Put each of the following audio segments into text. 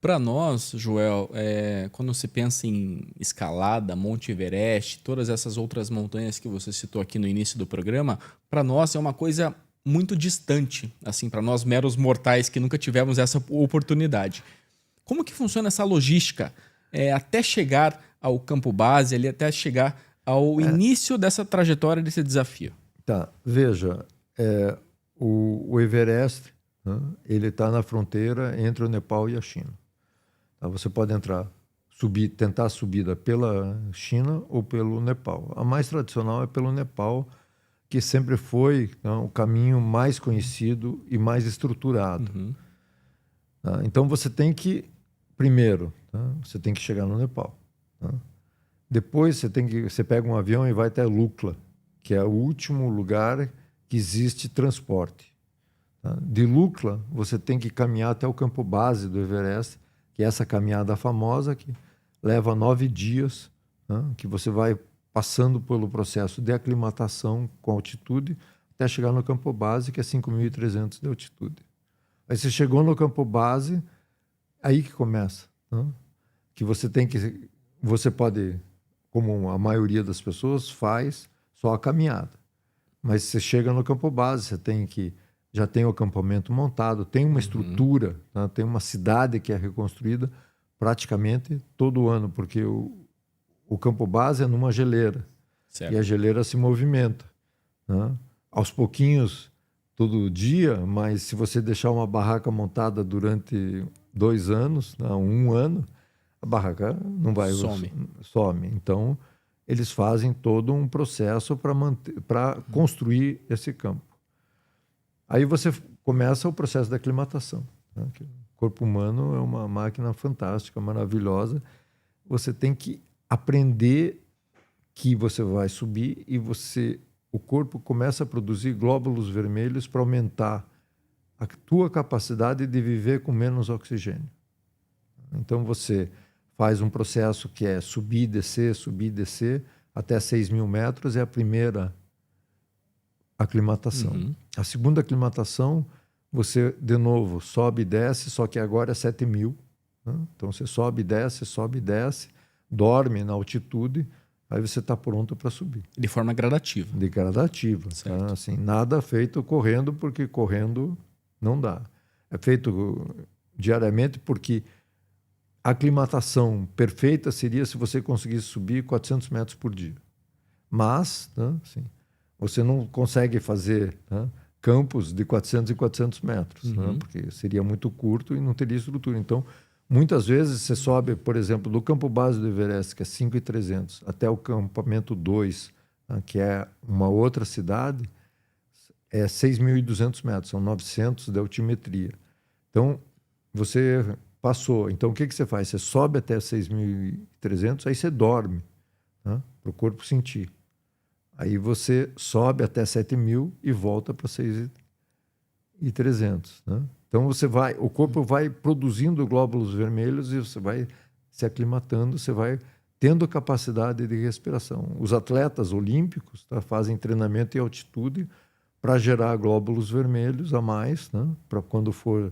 Para nós, Joel, quando se pensa em escalada, Monte Everest, todas essas outras montanhas que você citou aqui no início do programa, para nós é uma coisa muito distante, assim, para nós meros mortais que nunca tivemos essa oportunidade. Como que funciona essa logística até chegar ao campo base, ali, até chegar ao início dessa trajetória, desse desafio? Tá, veja, o Everest, né, ele está na fronteira entre o Nepal e a China. Tá, você pode tentar a subida pela China ou pelo Nepal. A mais tradicional é pelo Nepal, que sempre foi, né, o caminho mais conhecido e mais estruturado. Uhum. Tá? Então você tem que, primeiro, tá, você tem que chegar no Nepal. Tá? Depois você pega um avião e vai até Lukla, que é o último lugar que existe transporte. Tá? De Lukla, você tem que caminhar até o campo base do Everest, que é essa caminhada famosa que leva 9 dias, né? Que você vai passando pelo processo de aclimatação com altitude até chegar no campo base, que é 5.300 de altitude. Aí você chegou no campo base, aí que começa, né? Que você pode, como a maioria das pessoas faz, só a caminhada. Mas você chega no campo base, já tem o acampamento montado, tem uma estrutura, tá? Tem uma cidade que é reconstruída praticamente todo ano, porque o campo base é numa geleira. Certo. E a geleira se movimenta, né? Aos pouquinhos, todo dia, mas se você deixar uma barraca montada durante 2 anos, né, 1 ano, a barraca não vai some. Então, eles fazem todo um processo para construir esse campo. Aí você começa o processo da aclimatação, né? O corpo humano é uma máquina fantástica, maravilhosa. Você tem que aprender que você vai subir e o corpo começa a produzir glóbulos vermelhos para aumentar a tua capacidade de viver com menos oxigênio. Então você faz um processo que é subir e descer, até 6.000 metros é a primeira aclimatação. Uhum. A segunda aclimatação, você, de novo, sobe e desce, só que agora é 7.000. Né? Então você sobe e desce, dorme na altitude, aí você está pronto para subir. De forma gradativa. De gradativa. Tá? Assim, nada feito correndo, porque correndo não dá. É feito diariamente porque a aclimatação perfeita seria se você conseguisse subir 400 metros por dia. Mas, né, assim, você não consegue fazer, né, campos de 400 e 400 metros, né, porque seria muito curto e não teria estrutura. Então, muitas vezes você sobe, por exemplo, do campo base do Everest, que é 5.300, até o acampamento 2, né, que é uma outra cidade, é 6.200 metros, são 900 de altimetria. Então, você passou. Então, o que você faz? Você sobe até 6.300, aí você dorme, né, para o corpo sentir. Aí você sobe até 7.000 e volta para 6.300. Né? Então o corpo vai produzindo glóbulos vermelhos e você vai se aclimatando, você vai tendo capacidade de respiração. Os atletas olímpicos, tá, fazem treinamento em altitude para gerar glóbulos vermelhos a mais, né, para quando for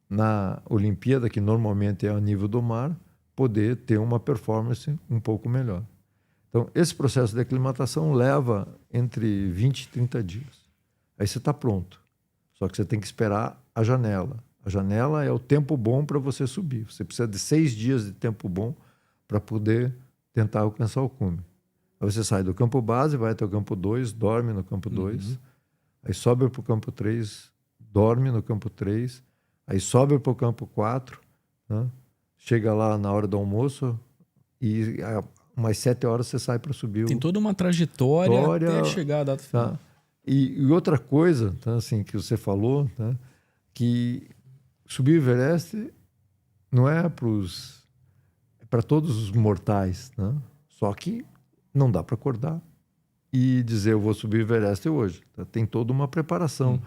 na Olimpíada, que normalmente é a nível do mar, poder ter uma performance um pouco melhor. Então, esse processo de aclimatação leva entre 20 e 30 dias. Aí você está pronto. Só que você tem que esperar a janela. A janela é o tempo bom para você subir. Você precisa de 6 dias de tempo bom para poder tentar alcançar o cume. Aí você sai do campo base, vai até o campo 2, dorme no campo 2. Aí sobe para o campo 3, dorme no campo 3. Aí sobe para o campo 4, né? Chega lá na hora do almoço e umas 7 horas você sai para subir. Tem toda uma trajetória até chegar à data final. Tá? E outra coisa, tá, assim, que você falou, tá, que subir o Everest não é para todos os mortais, né? Só que não dá para acordar e dizer eu vou subir o Everest hoje. Tá? Tem toda uma preparação.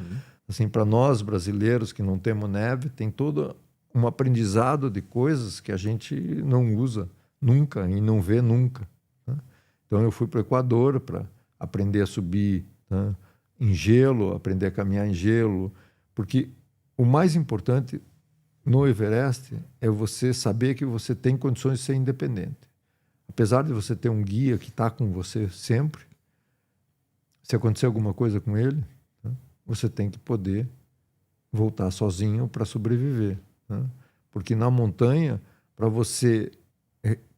Assim, para nós brasileiros que não temos neve, tem todo um aprendizado de coisas que a gente não usa nunca e não vê nunca. Né? Então eu fui para o Equador para aprender a subir, né, em gelo, aprender a caminhar em gelo, porque o mais importante no Everest é você saber que você tem condições de ser independente. Apesar de você ter um guia que está com você sempre, se acontecer alguma coisa com ele, né, você tem que poder voltar sozinho para sobreviver. Né? Porque na montanha, para você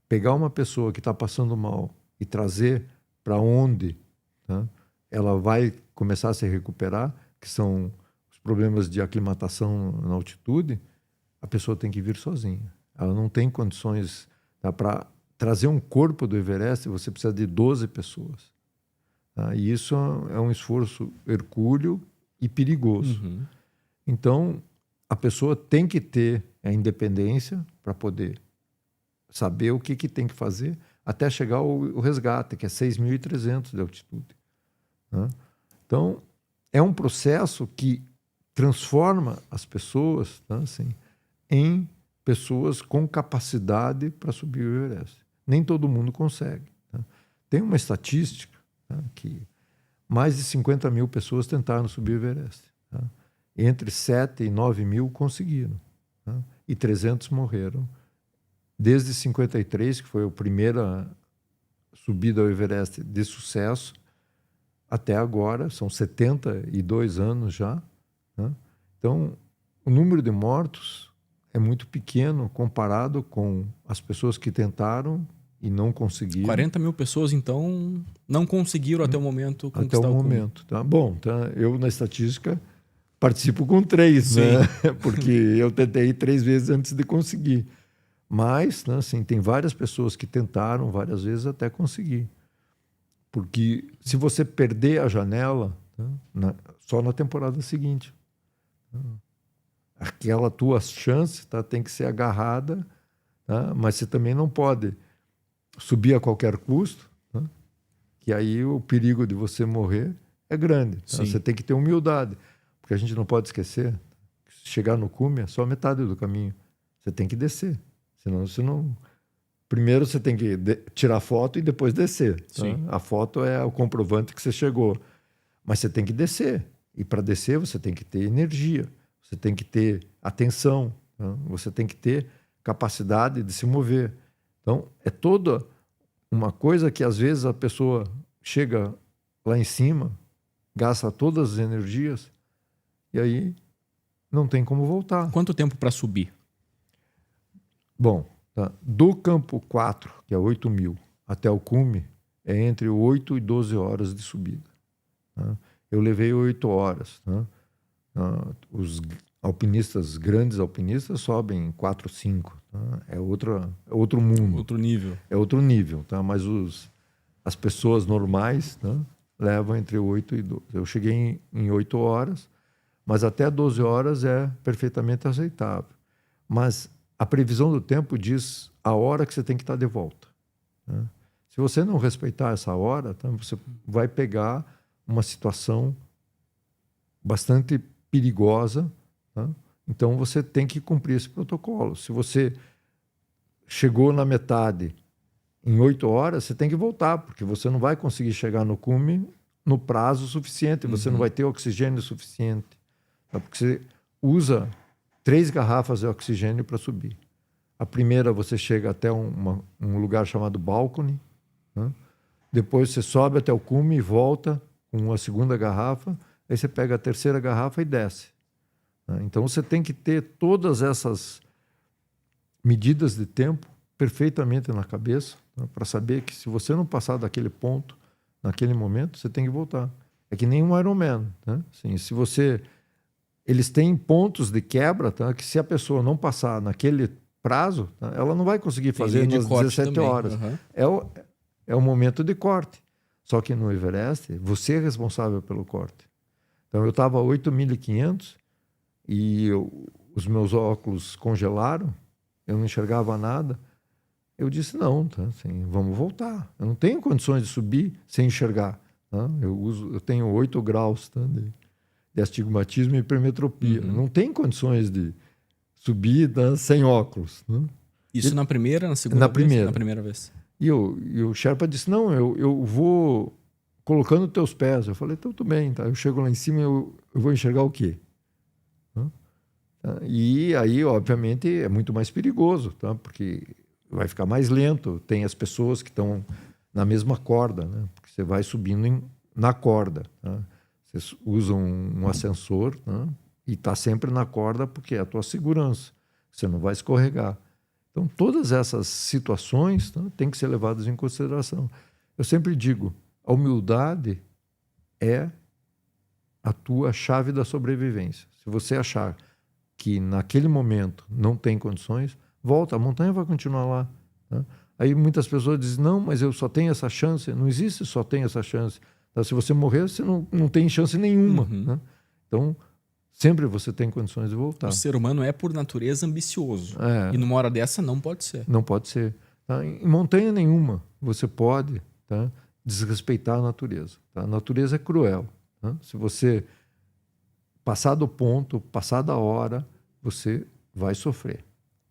pegar uma pessoa que está passando mal e trazer para onde, né, ela vai começar a se recuperar, que são os problemas de aclimatação na altitude, a pessoa tem que vir sozinha. Ela não tem condições, tá? Para trazer um corpo do Everest, você precisa de 12 pessoas. Tá? E isso é um esforço hercúleo e perigoso. Uhum. Então, a pessoa tem que ter a independência para poder saber o que tem que fazer até chegar ao resgate, que é 6.300 de altitude. Né? Então, é um processo que transforma as pessoas, tá, assim, em pessoas com capacidade para subir o Everest. Nem todo mundo consegue. Tá? Tem uma estatística, tá, que mais de 50 mil pessoas tentaram subir o Everest. Tá? Entre 7 e 9 mil conseguiram. Tá? E 300 morreram. Desde 53, que foi a primeira subida ao Everest de sucesso, até agora, são 72 anos já. Né? Então, o número de mortos é muito pequeno comparado com as pessoas que tentaram e não conseguiram. 40 mil pessoas, então, não conseguiram até o momento conquistar até o momento. Tá? Bom, tá? Eu na estatística participo com 3, né? Porque eu tentei 3 vezes antes de conseguir. Mas, né, assim, tem várias pessoas que tentaram várias vezes até conseguir. Porque se você perder a janela, tá, só na temporada seguinte, tá, aquela tua chance, tá, tem que ser agarrada, tá, mas você também não pode subir a qualquer custo, tá, que aí o perigo de você morrer é grande. Tá? Você tem que ter humildade, porque a gente não pode esquecer que chegar no cume é só metade do caminho. Você tem que descer. Senão você não... Primeiro você tem que tirar foto e depois descer. Tá? A foto é o comprovante que você chegou. Mas você tem que descer. E para descer você tem que ter energia. Você tem que ter atenção. Tá? Você tem que ter capacidade de se mover. Então, é toda uma coisa que às vezes a pessoa chega lá em cima, gasta todas as energias e aí não tem como voltar. Quanto tempo para subir? Bom, tá, do campo 4, que é 8 mil, até o cume, é entre 8 e 12 horas de subida. Tá? Eu levei 8 horas. Tá? Os alpinistas, grandes alpinistas, sobem 4, 5. Tá? É outro mundo. Outro nível. É outro nível. Tá? Mas as pessoas normais, tá, levam entre 8 e 12. Eu cheguei em 8 horas, mas até 12 horas é perfeitamente aceitável. Mas a previsão do tempo diz a hora que você tem que estar de volta. Né? Se você não respeitar essa hora, tá, você vai pegar uma situação bastante perigosa. Tá? Então você tem que cumprir esse protocolo. Se você chegou na metade em 8 horas, você tem que voltar, porque você não vai conseguir chegar no cume no prazo suficiente. Você não vai ter oxigênio suficiente. Tá? Porque você usa 3 garrafas de oxigênio para subir. A primeira você chega até um lugar chamado balcone, né? Depois você sobe até o cume e volta com a segunda garrafa, aí você pega a terceira garrafa e desce. Né? Então você tem que ter todas essas medidas de tempo perfeitamente na cabeça, né? Para saber que se você não passar daquele ponto, naquele momento, você tem que voltar. É que nem um Ironman. Né? Assim, se você... Eles têm pontos de quebra, tá? Que se a pessoa não passar naquele prazo, tá? Ela não vai conseguir fazer nas 17 horas. É o momento de corte. Só que no Everest, você é responsável pelo corte. Então, eu estava a 8.500 e os meus óculos congelaram, eu não enxergava nada. Eu disse, não, tá? Assim, vamos voltar. Eu não tenho condições de subir sem enxergar. Tá? Eu tenho 8 graus, tá? de astigmatismo e hipermetropia. Não tem condições de subir, né, sem óculos. Né? Isso na primeira, na segunda vez? Na primeira vez. E o Sherpa disse, não, eu vou colocando teus pés. Eu falei, então tudo bem. Tá? Eu chego lá em cima, eu vou enxergar o quê? tá? E aí, obviamente, é muito mais perigoso, tá? Porque vai ficar mais lento. Tem as pessoas que estão na mesma corda, né? Porque você vai subindo na corda, tá? Você usa um ascensor, né? E está sempre na corda porque é a tua segurança. Você não vai escorregar. Então, todas essas situações, tá, têm que ser levadas em consideração. Eu sempre digo, a humildade é a tua chave da sobrevivência. Se você achar que naquele momento não tem condições, volta, a montanha vai continuar lá. Tá? Aí muitas pessoas dizem, não, mas eu só tenho essa chance. Não existe só tem essa chance. Tá? Se você morrer, você não tem chance nenhuma. Né? Então, sempre você tem condições de voltar. O ser humano é, por natureza, ambicioso. E numa hora dessa, não pode ser. Não pode ser. Tá? Em montanha nenhuma você pode, tá, desrespeitar a natureza. Tá? A natureza é cruel. Tá? Se você passar do ponto, passar da hora, você vai sofrer.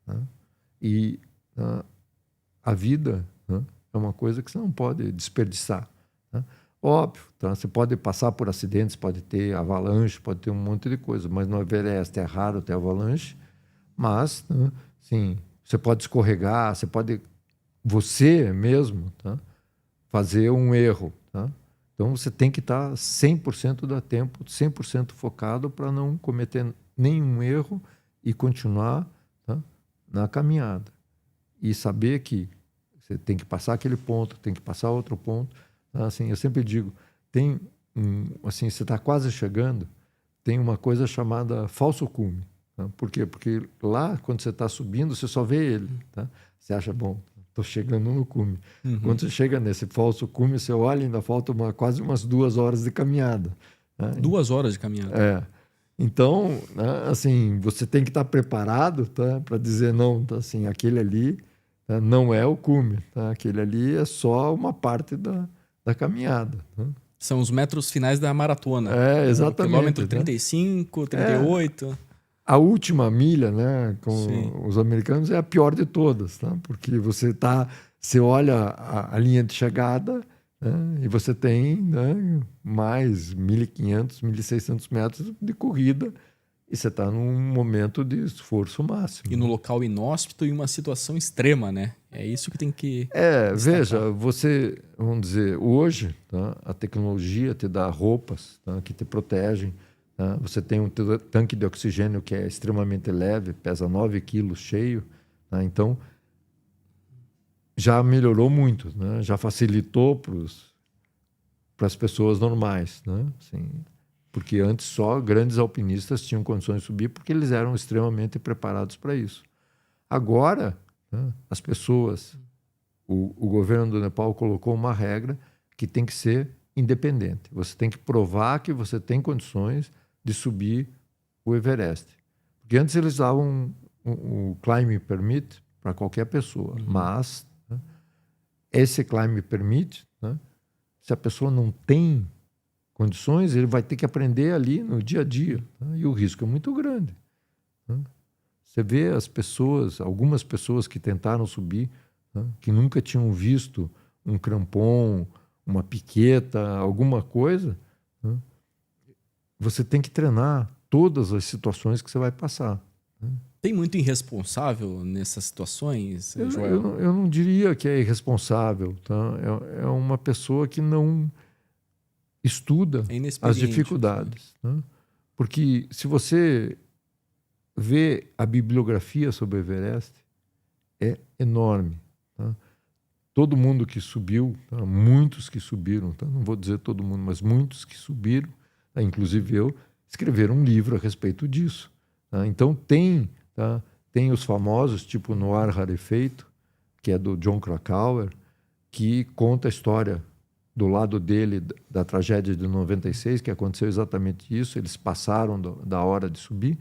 Tá? E a vida, tá, é uma coisa que você não pode desperdiçar. Tá? Óbvio, tá? Você pode passar por acidentes, pode ter avalanche, pode ter um monte de coisa, mas no Everest é raro ter avalanche, mas, tá, sim, você pode escorregar, você mesmo, tá, fazer um erro. Tá? Então você tem que estar 100% do tempo, 100% focado para não cometer nenhum erro e continuar, tá, na caminhada. E saber que você tem que passar aquele ponto, tem que passar outro ponto. Assim, eu sempre digo, assim, você está quase chegando, tem uma coisa chamada falso cume. Tá? Por quê? Porque lá, quando você está subindo, você só vê ele. Tá? Você acha, bom, estou chegando no cume. Quando você chega nesse falso cume, você olha e ainda falta quase umas 2 horas de caminhada. Tá? 2 horas de caminhada. É. Então, né, assim, você tem que estar preparado, tá, para dizer, não, tá, assim, aquele ali, tá, não é o cume. Tá? Aquele ali é só uma parte da caminhada. Né? São os metros finais da maratona. É, exatamente. O quilômetro 35, 38. A última milha, né, com Sim. os americanos, é a pior de todas, tá? Porque você olha a linha de chegada, né, e você tem, né, mais 1.500, 1.600 metros de corrida e você está num momento de esforço máximo. E no local inóspito e uma situação extrema, né? É isso que tem que veja, você, vamos dizer, hoje, tá, a tecnologia te dá roupas, tá, que te protegem. Tá? Você tem um tanque de oxigênio que é extremamente leve, pesa 9 quilos cheio. Tá? Então, já melhorou muito, né? Já facilitou para as pessoas normais. Né? Assim, porque antes só grandes alpinistas tinham condições de subir porque eles eram extremamente preparados para isso. Agora, né, as pessoas, o governo do Nepal colocou uma regra que tem que ser independente. Você tem que provar que você tem condições de subir o Everest. Porque antes eles davam o Climb Permit para qualquer pessoa, mas, né, esse Climb Permit, né, se a pessoa não tem condições, ele vai ter que aprender ali no dia a dia. Né, e o risco é muito grande. Né. Você vê as pessoas, algumas pessoas que tentaram subir, né, que nunca tinham visto um crampon, uma piqueta, alguma coisa, né, você tem que treinar todas as situações que você vai passar. Né. Tem muito irresponsável nessas situações, Joel? Eu não diria que é irresponsável. Tá? É uma pessoa que não estuda as dificuldades. Né? Porque se você vê a bibliografia sobre o Everest, é enorme. Tá? Todo mundo que subiu, tá? Muitos que subiram, tá? Não vou dizer todo mundo, mas muitos que subiram, tá? Inclusive eu, escreveram um livro a respeito disso. Tá? Então tá? Tem os famosos, tipo Noir Rarefeito, que é do John Krakauer, que conta a história do lado dele da tragédia de 96, que aconteceu exatamente isso. Eles passaram da hora de subir.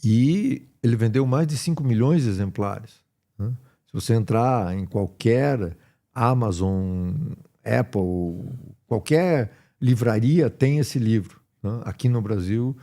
E ele vendeu mais de 5 milhões de exemplares. Né? Se você entrar em qualquer Amazon, Apple, qualquer livraria tem esse livro. Né? Aqui no Brasil